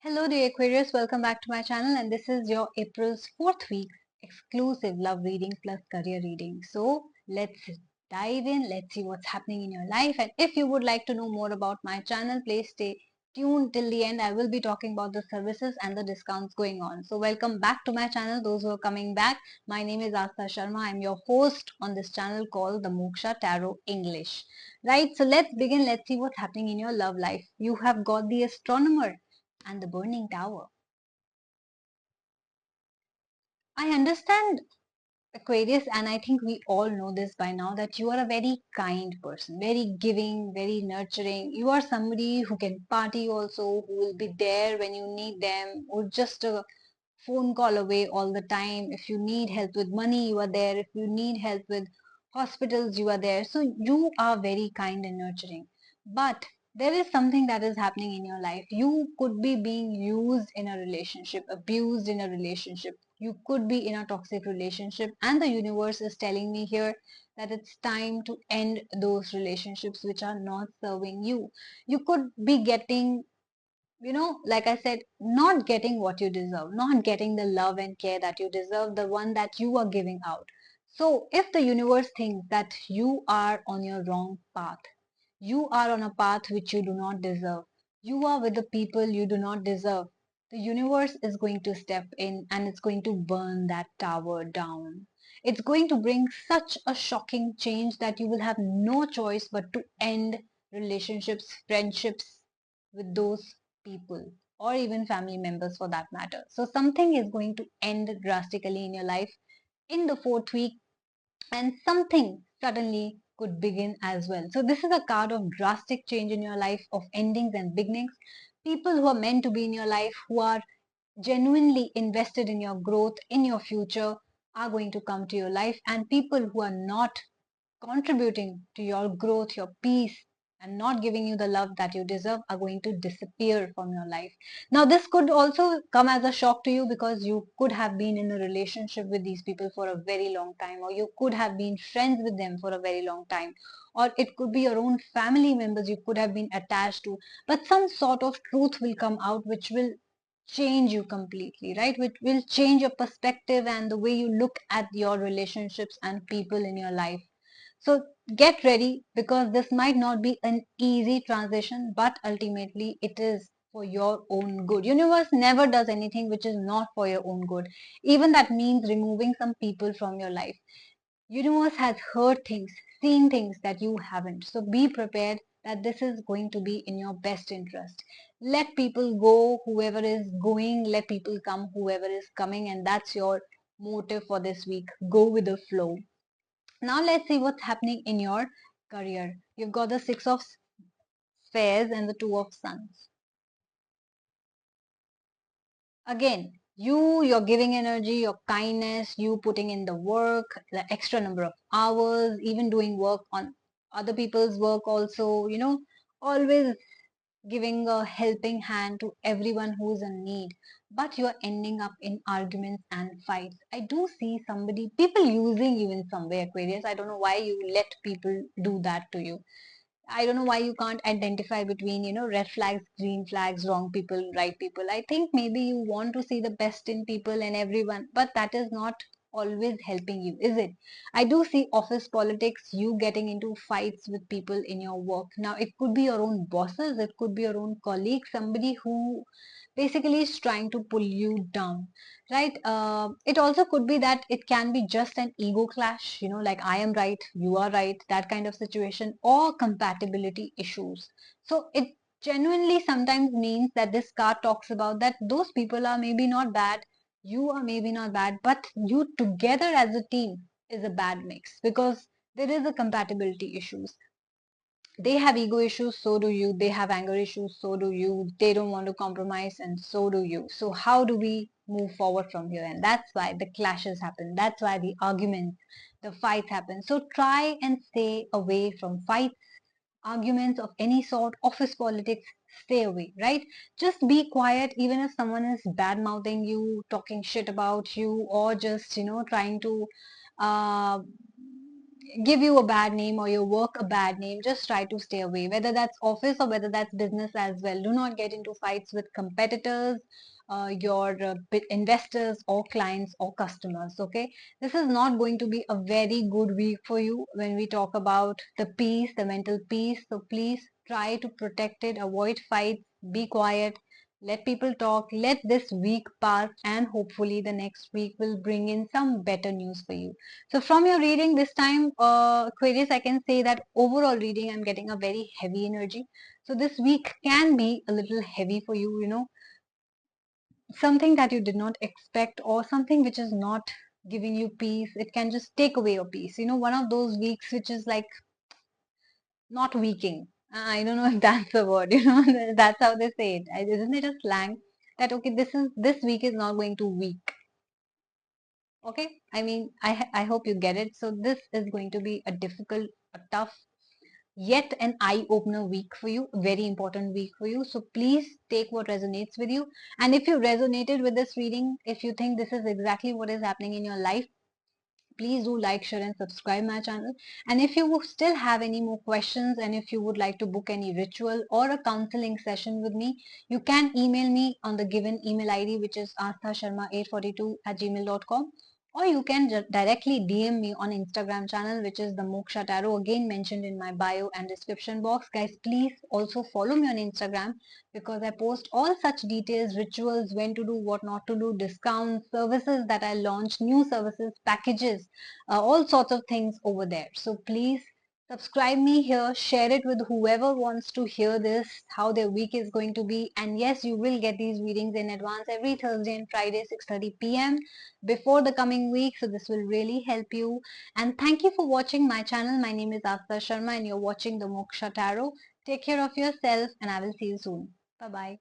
Hello dear Aquarius, welcome back to my channel and this is your April's 4th week exclusive love reading plus career reading. So let's dive in, let's see what's happening in your life, and if you would like to know more about my channel, please stay tuned till the end. I will be talking about the services and the discounts going on. So welcome back to my channel, those who are coming back. My name is Astha Sharma. I'm your host on this channel called the Moksha Tarot English. Right, so let's begin. Let's see what's happening in your love life. You have got the astronomer and the burning tower. I understand, Aquarius, and I think we all know this by now, that you are a very kind person, very giving, very nurturing. You are somebody who can party also, who will be there when you need them, or just a phone call away all the time. If you need help with money, you are there. If you need help with hospitals, you are there. So you are very kind and nurturing. But there is something that is happening in your life. You could be being used in a relationship, abused in a relationship. You could be in a toxic relationship, and the universe is telling me here that it's time to end those relationships which are not serving you. You could be getting, like I said, not getting what you deserve, not getting the love and care that you deserve, the one that you are giving out. So if the universe thinks that you are on your wrong path, you are on a path which you do not deserve, you are with the people you do not deserve, the universe is going to step in and it's going to burn that tower down. It's going to bring such a shocking change that you will have no choice but to end relationships, friendships with those people, or even family members for that matter. So something is going to end drastically in your life in the 4th week, and something suddenly could begin as well. So this is a card of drastic change in your life, of endings and beginnings. People who are meant to be in your life, who are genuinely invested in your growth, in your future, are going to come to your life, and people who are not contributing to your growth, your peace, and not giving you the love that you deserve are going to disappear from your life. Now, this could also come as a shock to you because you could have been in a relationship with these people for a very long time, or you could have been friends with them for a very long time, or it could be your own family members you could have been attached to. But some sort of truth will come out which will change you completely, right? Which will change your perspective and the way you look at your relationships and people in your life. So get ready, because this might not be an easy transition, but ultimately it is for your own good. Universe never does anything which is not for your own good. Even that means removing some people from your life. Universe has heard things, seen things that you haven't. So be prepared that this is going to be in your best interest. Let people go, whoever is going, let people come, whoever is coming, and that's your motive for this week. Go with the flow. Now let's see what's happening in your career. You've got the Six of Spades and the Two of Suns. Again, you're giving energy, your kindness, you putting in the work, the extra number of hours, even doing work on other people's work also, always giving a helping hand to everyone who's in need. But you're ending up in arguments and fights. I do see people using you in some way, Aquarius. I don't know why you let people do that to you. I don't know why you can't identify between, red flags, green flags, wrong people, right people. I think maybe you want to see the best in people and everyone, but that is not always helping you, is it? I do see office politics, you getting into fights with people in your work. Now, it could be your own bosses, it could be your own colleagues, somebody who basically is trying to pull you down, right? It also could be that it can be just an ego clash, like I am right, you are right, that kind of situation, or compatibility issues. So it genuinely sometimes means that this card talks about that those people are maybe not bad, you are maybe not bad, but you together as a team is a bad mix, because there is a compatibility issues. They have ego issues, so do you. They have anger issues, so do you. They don't want to compromise, and so do you. So how do we move forward from here? And that's why the clashes happen, that's why the arguments, the fights happen. So try and stay away from fights, arguments of any sort, office politics. Stay away, right? Just be quiet. Even if someone is bad mouthing you, talking shit about you, or just trying to uh, give you a bad name or your work a bad name, just try to stay away. Whether that's office or whether that's business as well. Do not get into fights with competitors, your investors or clients or customers. Okay, this is not going to be a very good week for you when we talk about the peace, the mental peace. So please try to protect it, avoid fights, be quiet, let people talk, let this week pass, and hopefully the next week will bring in some better news for you. So from your reading this time, Aquarius, I can say that overall reading, I'm getting a very heavy energy. So this week can be a little heavy for you, something that you did not expect or something which is not giving you peace. It can just take away your peace. One of those weeks which is like not weaking. I don't know if that's the word, that's how they say it. Isn't it a slang that, okay, this week is not going to weak. Okay, I mean, I hope you get it. So this is going to be a difficult, a tough, yet an eye-opener week for you, a very important week for you. So please take what resonates with you. And if you resonated with this reading, if you think this is exactly what is happening in your life, please do like, share and subscribe my channel. And if you still have any more questions and if you would like to book any ritual or a counseling session with me, you can email me on the given email ID, which is asthasharma842@gmail.com, or you can directly DM me on Instagram channel, which is the Moksha Tarot, again mentioned in my bio and description box. Guys, please also follow me on Instagram because I post all such details, rituals, when to do, what not to do, discounts, services that I launch, new services, packages, all sorts of things over there. So please subscribe me here, share it with whoever wants to hear this, how their week is going to be. And yes, you will get these readings in advance every Thursday and Friday, 6:30 p.m. before the coming week. So this will really help you. And thank you for watching my channel. My name is Astha Sharma and you're watching the Moksha Tarot. Take care of yourself and I will see you soon. Bye bye.